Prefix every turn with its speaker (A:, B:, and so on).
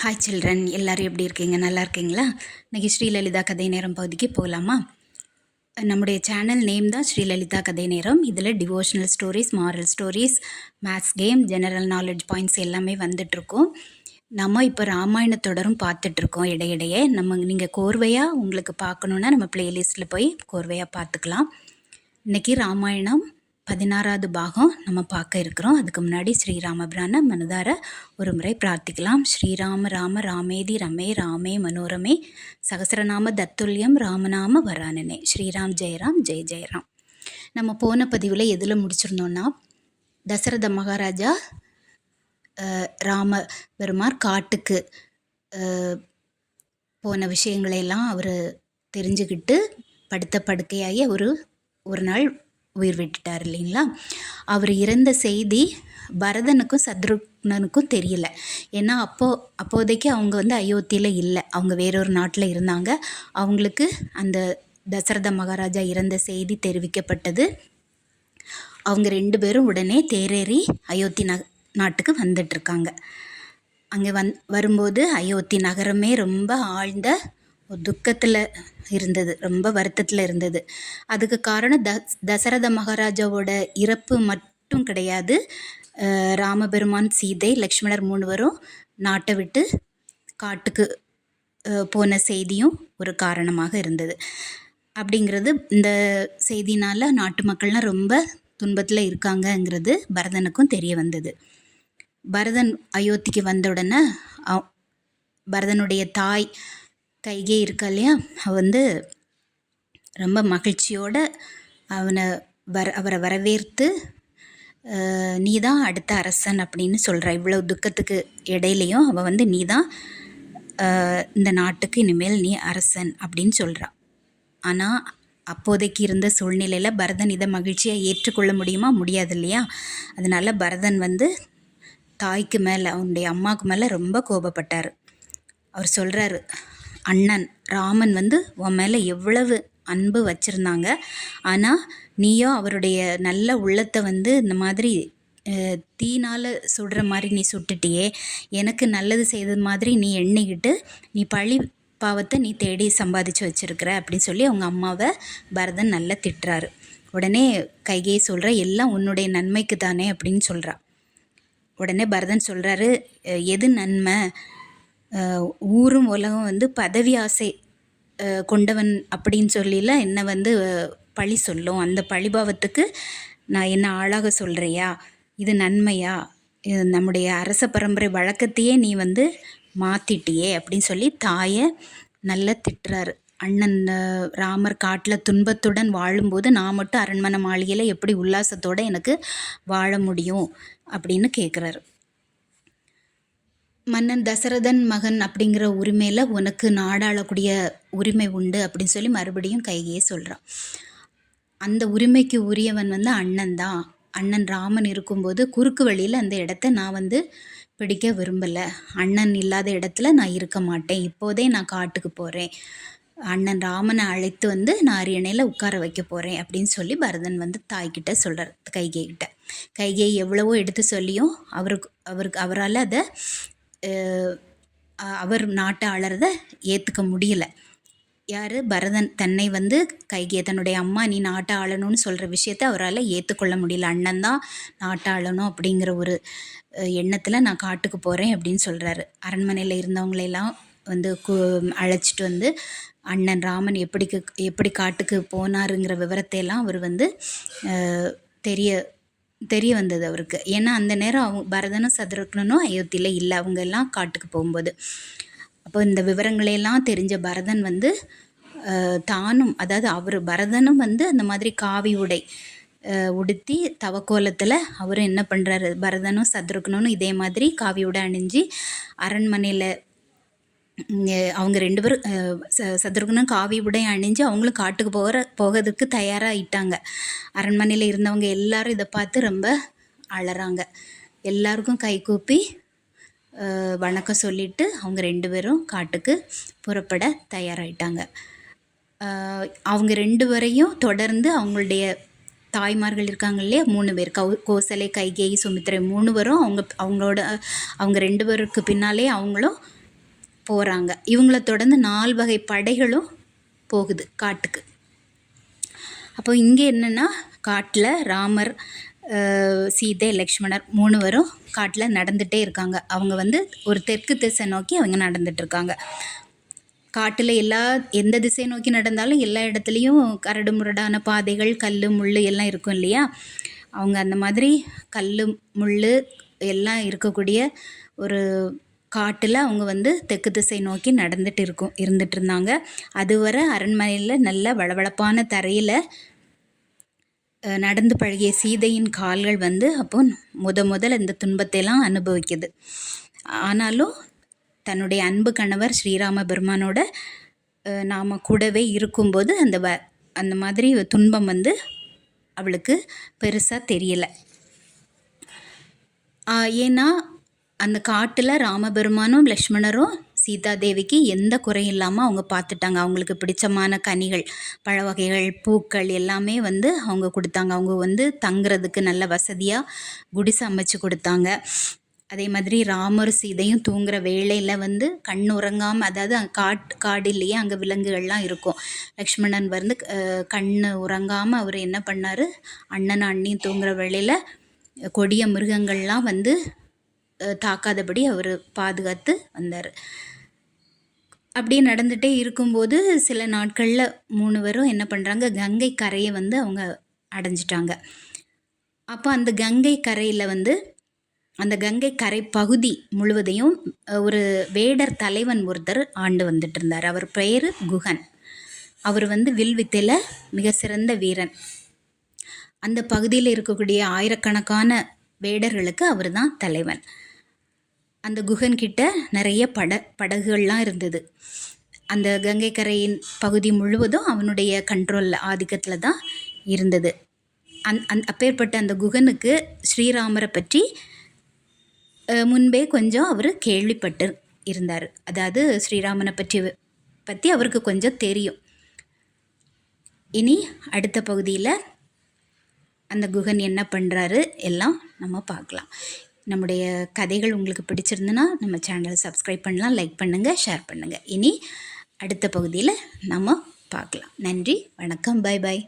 A: Hi children, எல்லோரும் எப்படி இருக்கீங்க? நல்லா இருக்கீங்களா? இன்றைக்கி ஸ்ரீலலிதா கதை நேரம் பகுதிக்கு போகலாமா? நம்முடைய சேனல் நேம் தான் ஸ்ரீலலிதா கதை நேரம். இதில் devotional stories, moral stories, maths game, general knowledge points எல்லாமே வந்துட்ருக்கோம். நம்ம இப்போ ராமாயணத்தொடரும் பார்த்துட்ருக்கோம். இடையிடையே நீங்கள் கோர்வையாக உங்களுக்கு பார்க்கணுன்னா நம்ம ப்ளேலிஸ்ட்டில் போய் கோர்வையாக பார்த்துக்கலாம். இன்றைக்கி ராமாயணம் 16வது பாகம் நம்ம பார்க்க இருக்கிறோம். அதுக்கு முன்னாடி ஸ்ரீராமபிரான மனதார ஒரு முறை பிரார்த்திக்கலாம். ஸ்ரீராம ராம ராமேதி ரமே ராமே மனோரமே சகசரநாம தத்துல்யம் ராமநாம வரானனே. ஸ்ரீராம் ஜெயராம் ஜெய ஜெயராம். நம்ம போன பதிவில் எதில் முடிச்சிருந்தோன்னா, தசரத மகாராஜா ராம பெருமார் காட்டுக்கு போன விஷயங்களையெல்லாம் அவர் தெரிஞ்சுக்கிட்டு படுத்த படுக்கையாகி ஒரு நாள் உயிர் விட்டுட்டார் இல்லைங்களா? அவர் இறந்த செய்தி பரதனுக்கும் சத்ருக்னனுக்கும் தெரியல. ஏன்னா அப்போதைக்கு அவங்க அயோத்தியில் இல்லை, அவங்க வேறொரு நாட்டில் இருந்தாங்க. அவங்களுக்கு அந்த தசரத மகாராஜா இறந்த செய்தி தெரிவிக்கப்பட்டது. அவங்க 2 பேரும் உடனே தேரேறி அயோத்தி நாட்டுக்கு வந்துட்டுருக்காங்க. அங்கே வரும்போது அயோத்தி நகரமே ரொம்ப ஆழ்ந்த துக்கத்தில் இருந்தது, ரொம்ப வருத்தத்தில் இருந்தது. அதுக்கு காரணம் தசரத மகாராஜாவோட இறப்பு மட்டும் கிடையாது. ராமபெருமான், சீதை, லக்ஷ்மணர் 3 நாட்டை விட்டு காட்டுக்கு போன செய்தியும் ஒரு காரணமாக இருந்தது. அப்படிங்கிறது இந்த செய்தினால் நாட்டு மக்கள்லாம் ரொம்ப துன்பத்தில் இருக்காங்கங்கிறது பரதனுக்கும் தெரிய வந்தது. பரதன் அயோத்திக்கு வந்த உடனே பரதனுடைய தாய் கைகேயி இருக்கா இல்லையா, ரொம்ப மகிழ்ச்சியோடு அவரை வரவேற்று, நீ தான் அடுத்த அரசன் அப்படின்னு சொல்கிறா. இவ்வளோ துக்கத்துக்கு இடையிலையும் அவள் நீ தான் இந்த நாட்டுக்கு இனிமேல் நீ அரசன் அப்படின்னு சொல்கிறா. ஆனால் அப்போதைக்கு இருந்த சூழ்நிலையில் பரதன் இதை மகிழ்ச்சியாக ஏற்றுக்கொள்ள முடியுமா? முடியாது இல்லையா? அதனால் பரதன் தாய்க்கு மேலே, அவனுடைய அம்மாவுக்கு மேலே ரொம்ப கோபப்பட்டார். அவர் சொல்கிறாரு, அண்ணன் ராமன் உன் மேலே எவ்வளவு அன்பு வச்சுருந்தாங்க, ஆனால் நீயோ அவருடைய நல்ல உள்ளத்தை இந்த மாதிரி தீனால் சுடுற மாதிரி நீ சுட்டுட்டியே. எனக்கு நல்லது செய்தது மாதிரி நீ எண்ணிக்கிட்டு நீ பழி பாவத்தை நீ தேடி சம்பாதிச்சு வச்சுருக்கிற அப்படின்னு சொல்லி அவங்க அம்மாவை பரதன் நல்லா திட்டுறாரு. உடனே கைகேயி சொல்கிற, எல்லாம் உன்னுடைய நன்மைக்கு தானே அப்படின்னு சொல்கிறா. உடனே பரதன் சொல்கிறாரு, எது நன்மை? ஊரும் உலகம் பதவி ஆசை கொண்டவன் அப்படின்னு சொல்லிலாம் என்னை பழி சொல்லும். அந்த பழிபாவத்துக்கு நான் என்ன ஆளாக சொல்கிறியா? இது நன்மையா? இது நம்முடைய அரச பரம்பரை வழக்கத்தையே நீ மாற்றிட்டியே அப்படின்னு சொல்லி தாயை நல்லா திட்டுறாரு. அண்ணன் ராமர் காட்டில் துன்பத்துடன் வாழும்போது நான் மட்டும் அரண்மனை மாளிகையில் எப்படி உல்லாசத்தோடு எனக்கு வாழ முடியும் அப்படின்னு கேட்குறாரு. மன்னன் தசரதன் மகன் அப்படிங்கிற உரிமையில் உனக்கு நாடாளக்கூடிய உரிமை உண்டு அப்படின்னு சொல்லி மறுபடியும் கைகேயி சொல்கிறான். அந்த உரிமைக்கு உரியவன் அண்ணன் தான். அண்ணன் ராமன் இருக்கும்போது குறுக்கு வழியில் அந்த இடத்த நான் பிடிக்க விரும்பலை. அண்ணன் இல்லாத இடத்துல நான் இருக்க மாட்டேன். இப்போதே நான் காட்டுக்கு போகிறேன். அண்ணன் ராமனை அழைத்து நான் அரியணையில் உட்கார வைக்க போகிறேன் அப்படின்னு சொல்லி பரதன் தாய்கிட்ட சொல்கிறார், கைகேயிகிட்ட. கைகேயி எவ்வளவோ எடுத்து சொல்லியும் அவரால் அதை அவர் நாட்டை ஆளறதை ஏற்றுக்க முடியலை. யார்? பரதன் தன்னை கைகேயி, தன்னுடைய அம்மா நீ நாட்டை ஆளணும்னு சொல்கிற விஷயத்த அவரால் ஏற்றுக்கொள்ள முடியல. அண்ணன் தான் நாட்டை ஆளணும் அப்படிங்கிற ஒரு எண்ணத்தில் நான் காட்டுக்கு போகிறேன் அப்படின்னு சொல்கிறாரு. அரண்மனையில் இருந்தவங்களெல்லாம் அழைச்சிட்டு அண்ணன் ராமன் எப்படி காட்டுக்கு போனாருங்கிற விவரத்தையெல்லாம் அவர் தெரிய வந்தது அவருக்கு. ஏன்னா அந்த நேரம் பரதனும் சத்ருக்னனும் அயோத்தியில் இல்லை, அவங்க எல்லாம் காட்டுக்கு போகும்போது. அப்போ இந்த விவரங்களையெல்லாம் தெரிஞ்ச பரதன் தானும், அதாவது பரதனும் அந்த மாதிரி காவி உடை உடுத்தி தவக்கோலத்தில் அவரும் என்ன பண்ணுறாரு, பரதனும் சத்ருக்னனும் இதே மாதிரி காவி உடை அணிஞ்சு அரண்மனையில் அவங்க 2 பேரும் சத்ருக்னன் காவி உடை அணிஞ்சு அவங்களும் காட்டுக்கு போகிறதுக்கு தயாராகிட்டாங்க. அரண்மனையில் இருந்தவங்க எல்லாரும் இதை பார்த்து ரொம்ப அழறாங்க. எல்லாருக்கும் கை கூப்பி வணக்கம் சொல்லிவிட்டு அவங்க 2 பேரும் காட்டுக்கு புறப்பட தயாராகிட்டாங்க. அவங்க 2 பேரையும் தொடர்ந்து அவங்களுடைய தாய்மார்கள் இருக்காங்க இல்லையா, 3 பேர், கோசலை, கைகேயி, சுமித்திரை 3 பேரும் அவங்க 2 பேருக்கு பின்னாலே அவங்களும் போகிறாங்க. இவங்கள தொடர்ந்து 4 வகை படைகளும் போகுது காட்டுக்கு. அப்போ இங்கே என்னென்னா காட்டில் ராமர், சீதை, லக்ஷ்மணர் 3 பேரும் காட்டில் நடந்துகிட்டே இருக்காங்க. அவங்க வந்து ஒரு தெற்கு திசை நோக்கி அவங்க நடந்துட்டுருக்காங்க. காட்டில் எந்த திசையை நோக்கி நடந்தாலும் எல்லா இடத்துலையும் கரடு முரடான பாதைகள், கல் முள் எல்லாம் இருக்கும் இல்லையா? அவங்க அந்த மாதிரி கல் முள் எல்லாம் இருக்கக்கூடிய ஒரு காட்டில் அவங்க வந்து தெற்கு திசை நோக்கி இருந்துட்டு இருந்தாங்க. அதுவரை அரண்மனையில் நல்ல வளவளப்பான தரையில் நடந்து பழகிய சீதையின் கால்கள் வந்து அப்போ முதல்ல இந்த துன்பத்தையெல்லாம் அனுபவிக்குது. ஆனாலும் தன்னுடைய அன்பு கணவர் ஸ்ரீராம பெருமானோட நாம் கூடவே இருக்கும்போது அந்த மாதிரி துன்பம் வந்து அவளுக்கு பெருசாக தெரியலை. ஏன்னா அந்த காட்டில் ராமபெருமானும் லக்ஷ்மணரும் சீதாதேவிக்கு எந்த குறையும் இல்லாமல் அவங்க பார்த்துட்டாங்க. அவங்களுக்கு பிடிச்சமான கனிகள், பழ வகைகள், பூக்கள் எல்லாமே வந்து அவங்க கொடுத்தாங்க. அவங்க வந்து தங்குறதுக்கு நல்ல வசதியாக குடிசை அமைச்சு கொடுத்தாங்க. அதே மாதிரி ராமர் சீதையும் தூங்குகிற வேளையில் வந்து கண் உறங்காமல், அதாவது காடு இல்லையே, அங்கே விலங்குகள்லாம் இருக்கும். லக்ஷ்மணன் வந்து கண் உறங்காமல் அவர் என்ன பண்ணார், அண்ணன் அண்ணியும் தூங்குகிற வேளையில் கொடிய மிருகங்கள்லாம் வந்து தாக்காதபடி அவர் பாதுகாத்து வந்தார். அப்படியே நடந்துகிட்டே இருக்கும்போது சில நாட்களில் 3 பேரும் என்ன பண்ணுறாங்க, கங்கை கரையை வந்து அவங்க அடைஞ்சிட்டாங்க. அப்போ அந்த கங்கை கரையில் வந்து அந்த கங்கை கரை பகுதி முழுவதையும் ஒரு வேடர் தலைவன் ஒருத்தர் ஆண்டு வந்துட்டு இருந்தார். அவர் பெயர் குகன். அவர் வந்து வில்வித்தையில் மிக சிறந்த வீரன். அந்த பகுதியில் இருக்கக்கூடிய ஆயிரக்கணக்கான வேடர்களுக்கு அவர் தான் தலைவன். அந்த குகன்கிட்ட நிறைய படகுகள்லாம் இருந்தது. அந்த கங்கை கரையின் பகுதி முழுவதும் அவனுடைய கண்ட்ரோலில், ஆதிக்கத்தில் தான் இருந்தது. அப்பேற்பட்ட அந்த குகனுக்கு ஸ்ரீராமரை பற்றி முன்பே கொஞ்சம் அவர் கேள்விப்பட்டு இருந்தார். அதாவது ஸ்ரீராமனை பற்றி அவருக்கு கொஞ்சம் தெரியும். இனி அடுத்த பகுதியில் அந்த குகன் என்ன பண்ணுறாரு எல்லாம் நம்ம பார்க்கலாம். நம்முடைய கதைகள் உங்களுக்கு பிடிச்சிருந்துன்னா நம்ம சேனலை சப்ஸ்கிரைப் பண்ணலாம், லைக் பண்ணுங்கள், ஷேர் பண்ணுங்கள். இனி அடுத்த பகுதியில் நம்ம பார்க்கலாம். நன்றி, வணக்கம், பை பாய்.